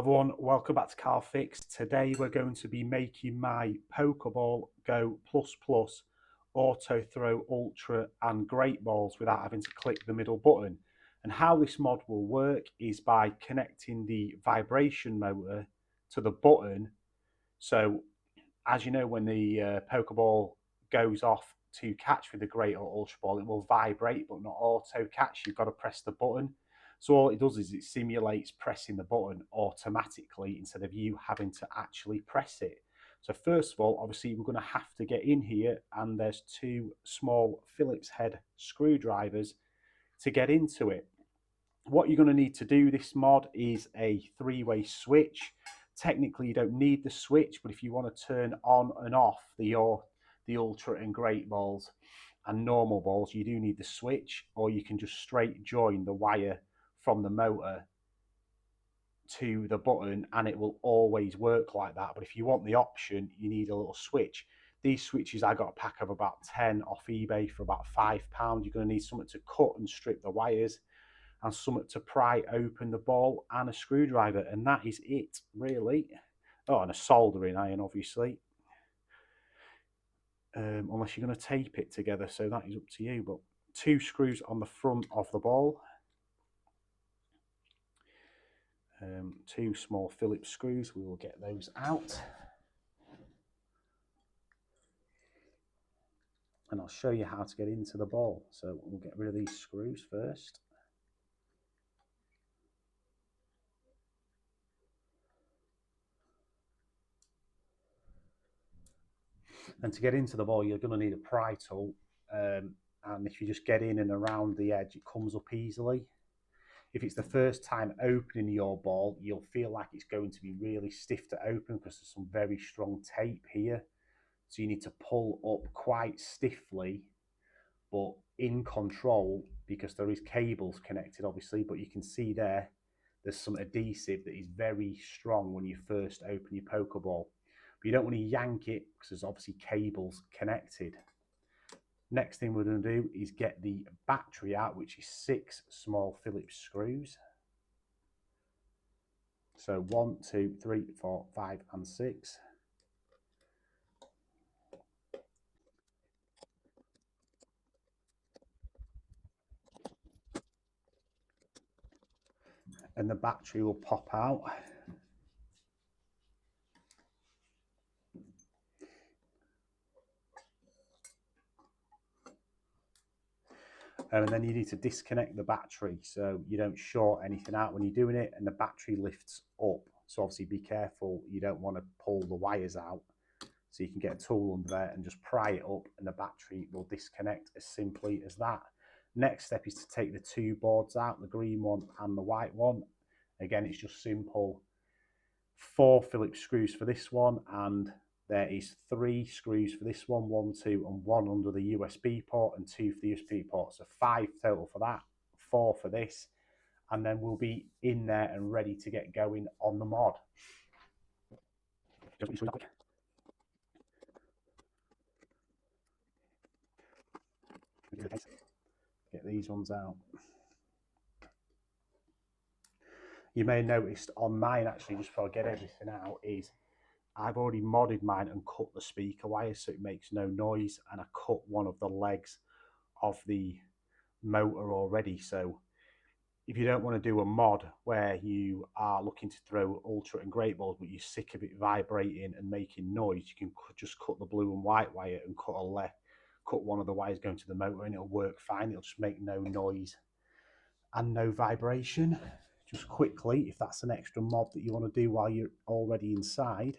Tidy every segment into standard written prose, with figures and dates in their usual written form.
Everyone, welcome back to Car Fix. Today we're going to be making my Pokeball Go Plus Plus Auto Throw Ultra and Great Balls without having to click the middle button. And how this mod will work is by connecting the vibration motor to the button. So as you know, when the Pokeball goes off to catch with the Great or Ultra Ball, it will vibrate but not auto catch. You've got to press the button. So all it does is it simulates pressing the button automatically instead of you having to actually press it. So first of all, obviously we're going to have to get in here, and there's two small Phillips head screwdrivers to get into it. What you're going to need to do this mod is a three-way switch. Technically you don't need the switch, but if you want to turn on and off the Ultra and Great Balls and normal balls, you do need the switch, or you can just straight join the wire from the motor to the button and it will always work like that. But if you want the option, you need a little switch. These switches, I got a pack of about 10 off eBay for about £5. You're going to need something to cut and strip the wires, and something to pry open the ball, and a screwdriver, and that is it really. Oh, and a soldering iron obviously, unless you're going to tape it together, so that is up to you. But two screws on the front of the ball, two small Phillips screws, we will get those out, and I'll show you how to get into the ball. So we'll get rid of these screws first. And to get into the ball, you're going to need a pry tool, and if you just get in and around the edge, it comes up easily. If it's the first time opening your ball, you'll feel like it's going to be really stiff to open because there's some very strong tape here. So you need to pull up quite stiffly, but in control, because there is cables connected obviously, but you can see there's some adhesive that is very strong when you first open your Pokeball. But you don't want to yank it because there's obviously cables connected. Next thing we're going to do is get the battery out, which is 6 small Phillips screws. So 1, 2, 3, 4, 5 and 6. And the battery will pop out. And then you need to disconnect the battery so you don't short anything out when you're doing it, and the battery lifts up. So obviously be careful, you don't want to pull the wires out. So you can get a tool under there and just pry it up, and the battery will disconnect as simply as that. Next step is to take the two boards out, the green one and the white one. Again, it's just simple. 4 Phillips screws for this one, and there is 3 screws for this one, 1, 2 and 1 under the USB port and 2 for the USB port. So 5 total for that, 4 for this, and then we'll be in there and ready to get going on the mod. Get these ones out. You may have noticed on mine, actually, just before I get everything out, is I've already modded mine and cut the speaker wire so it makes no noise, and I cut one of the legs of the motor already. So if you don't want to do a mod where you are looking to throw Ultra and Great Balls but you're sick of it vibrating and making noise, you can just cut the blue and white wire and cut one of the wires going to the motor, and it'll work fine. It'll just make no noise and no vibration. Just quickly, if that's an extra mod that you want to do while you're already inside,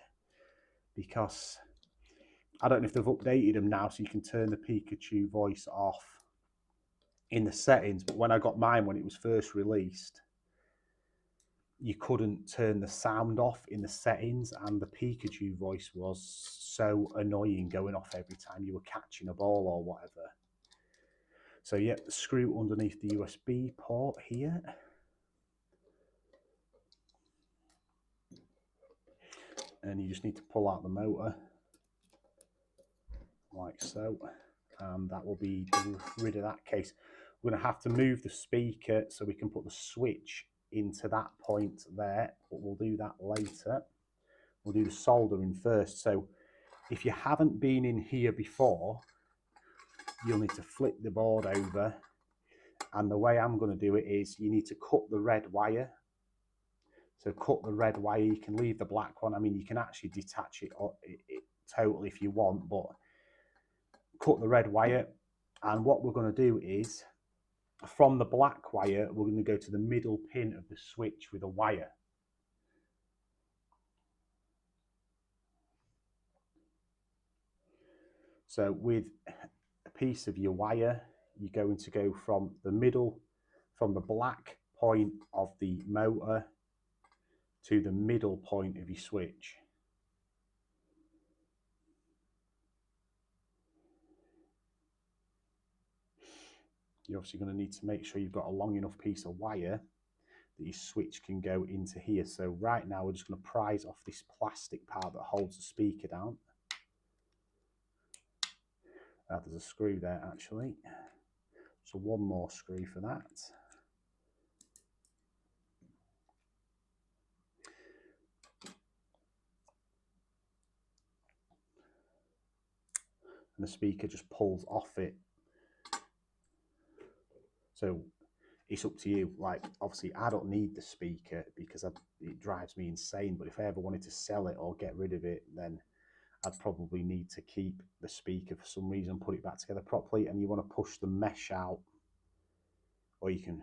because I don't know if they've updated them now so you can turn the Pikachu voice off in the settings, but when I got mine when it was first released, you couldn't turn the sound off in the settings, and the Pikachu voice was so annoying going off every time you were catching a ball or whatever. So yeah, the screw underneath the USB port here. And you just need to pull out the motor like so, and that will be rid of that case. We're going to have to move the speaker so we can put the switch into that point there, but we'll do that later. We'll do the soldering first. So if you haven't been in here before, you'll need to flip the board over, and the way I'm going to do it is you need to cut the red wire. So cut the red wire. You can leave the black one. I mean, you can actually detach it totally if you want, but cut the red wire. And what we're going to do is, from the black wire, we're going to go to the middle pin of the switch with a wire. So with a piece of your wire, you're going to go from the middle, from the black point of the motor to the middle point of your switch. You're obviously going to need to make sure you've got a long enough piece of wire that your switch can go into here. So right now we're just going to prise off this plastic part that holds the speaker down. There's a screw there actually. So one more screw for that. And the speaker just pulls off it. So it's up to you. Like, obviously I don't need the speaker because it drives me insane, but if I ever wanted to sell it or get rid of it, then I'd probably need to keep the speaker for some reason, put it back together properly. And you want to push the mesh out, or you can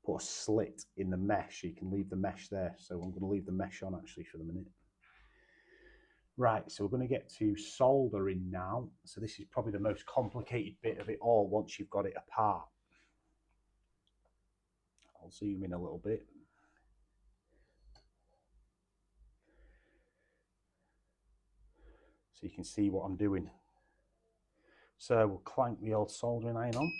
put a slit in the mesh. You can leave the mesh there. So I'm going to leave the mesh on actually for the minute. Right, so we're going to get to soldering now. So this is probably the most complicated bit of it all once you've got it apart. I'll zoom in a little bit. So you can see what I'm doing. So we'll clank the old soldering iron on.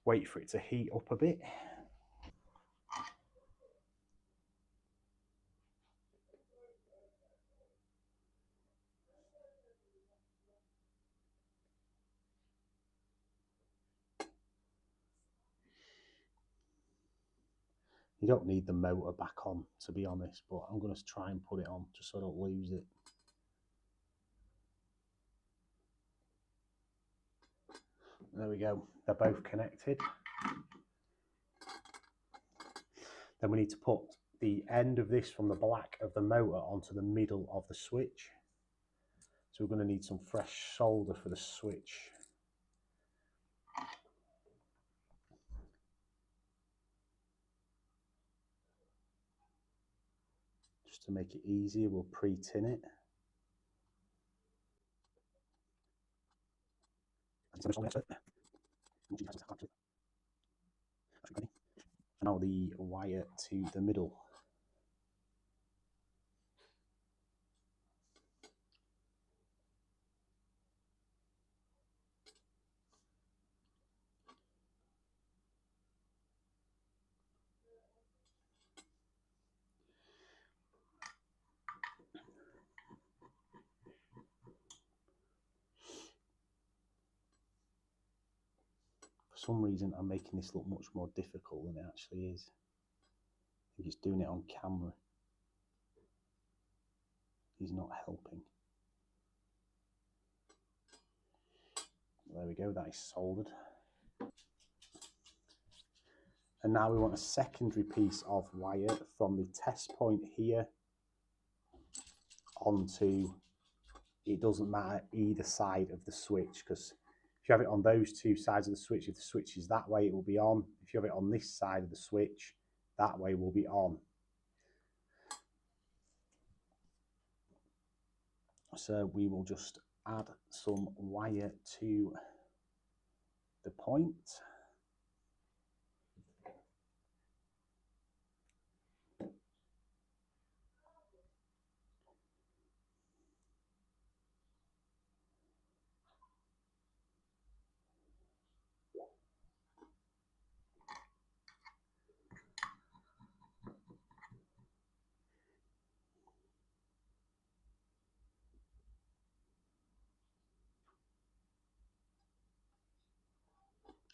Wait for it to heat up a bit. You don't need the motor back on, to be honest, but I'm going to try and put it on just so I don't lose it. There we go. They're both connected. Then we need to put the end of this from the black of the motor onto the middle of the switch. So we're going to need some fresh solder for the switch. Just to make it easier, we'll pre-tin it. Now the wire to the middle. For some reason, I'm making this look much more difficult than it actually is. I think he's doing it on camera. He's not helping. There we go, that is soldered. And now we want a secondary piece of wire from the test point here onto, it doesn't matter, either side of the switch, because if you have it on those two sides of the switch, if the switch is that way, it will be on. If you have it on this side of the switch, that way will be on. So we will just add some wire to the point.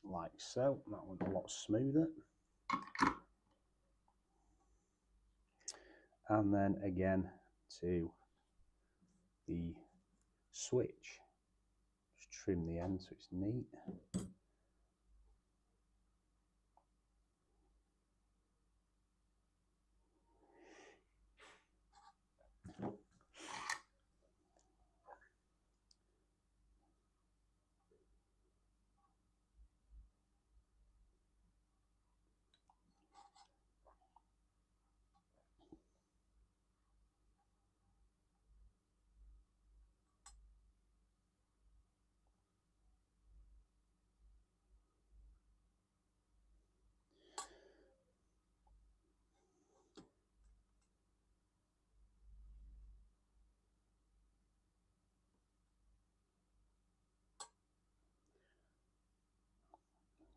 like so. That went a lot smoother. And then again to the switch. Just trim the end so it's neat.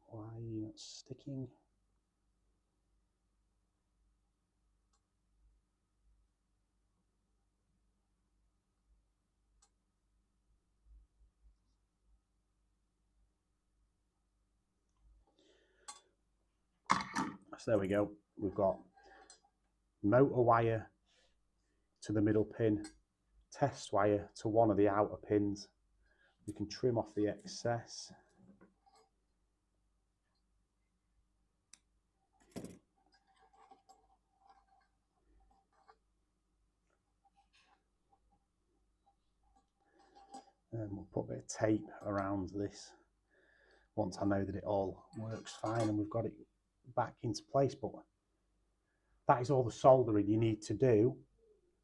Why are you not sticking? So there we go. We've got motor wire to the middle pin, test wire to one of the outer pins. We can trim off the excess. And we'll put a bit of tape around this once I know that it all works fine and we've got it back into place. But that is all the soldering you need to do.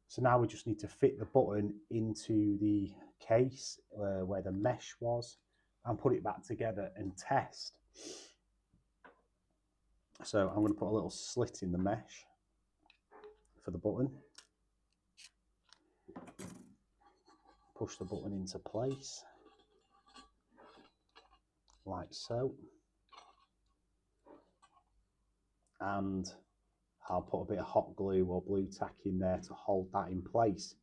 So now we just need to fit the button into the case where the mesh was and put it back together and test. So I'm going to put a little slit in the mesh for the button. Push the button into place, like so. And I'll put a bit of hot glue or blue tack in there to hold that in place.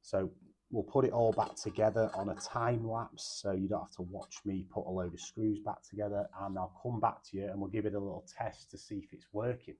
So we'll put it all back together on a time lapse, so you don't have to watch me put a load of screws back together, and I'll come back to you and we'll give it a little test to see if it's working.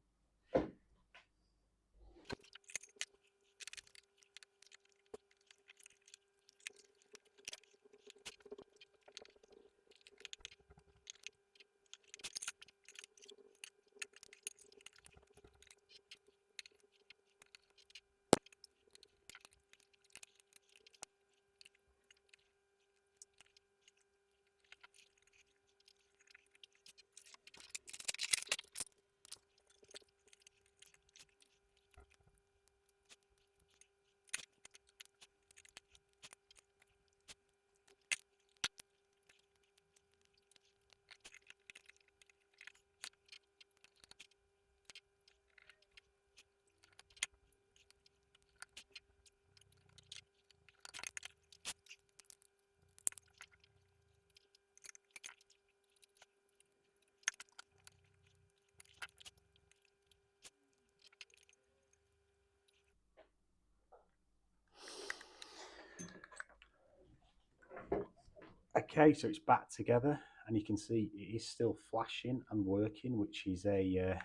Okay, so it's back together and you can see it is still flashing and working, which is a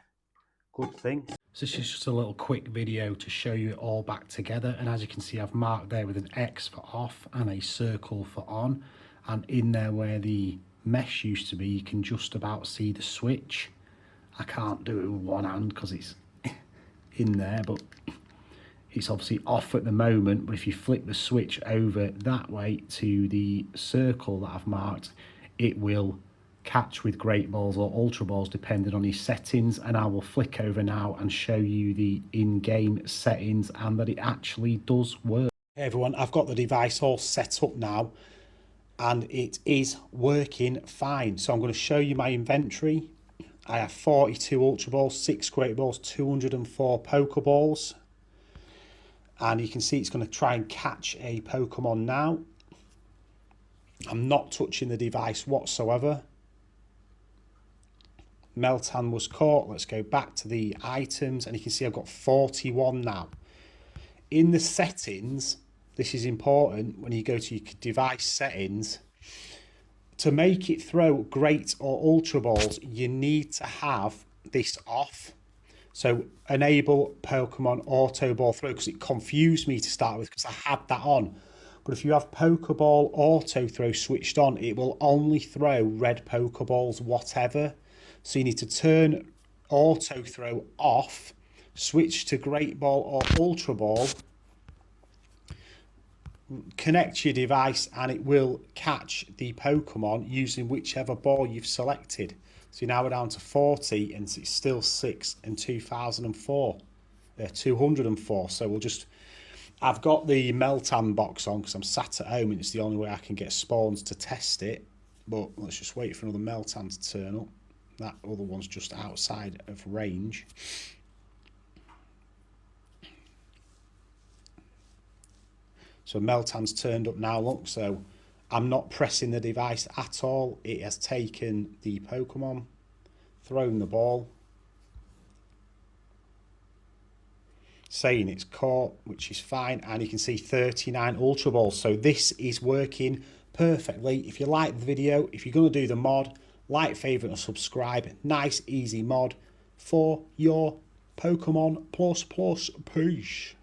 good thing. So this is just a little quick video to show you it all back together, and as you can see I've marked there with an X for off and a circle for on, and in there where the mesh used to be you can just about see the switch. I can't do it with one hand because it's in there, but it's obviously off at the moment. But if you flip the switch over that way to the circle that I've marked, it will catch with great balls or ultra balls depending on your settings, and I will flick over now and show you the in-game settings and that it actually does work. Hey everyone, I've got the device all set up now and it is working fine. So I'm going to show you my inventory. I have 42 ultra balls, 6 great balls, 204 pokeballs, and you can see it's going to try and catch a Pokemon now. I'm not touching the device whatsoever. Meltan was caught. Let's go back to the items and you can see I've got 41 now. In the settings, this is important, when you go to your device settings, to make it throw great or ultra balls, you need to have this off. So enable Pokemon Auto Ball Throw, because it confused me to start with because I had that on. But if you have Pokeball Auto Throw switched on, it will only throw red Pokeballs, whatever. So you need to turn Auto Throw off, switch to Great Ball or Ultra Ball, connect your device, and it will catch the Pokemon using whichever ball you've selected. So now we're down to 40 and it's still 6 and 204. So we'll just, I've got the Meltan box on because I'm sat at home and it's the only way I can get spawns to test it. But let's just wait for another Meltan to turn up. That other one's just outside of range. So Meltan's turned up now, look, so I'm not pressing the device at all. It has taken the Pokemon, thrown the ball, saying it's caught, which is fine, and you can see 39 Ultra Balls. So this is working perfectly. If you like the video, if you're going to do the mod, like, favourite and subscribe. Nice, easy mod for your Pokemon Plus. Peace.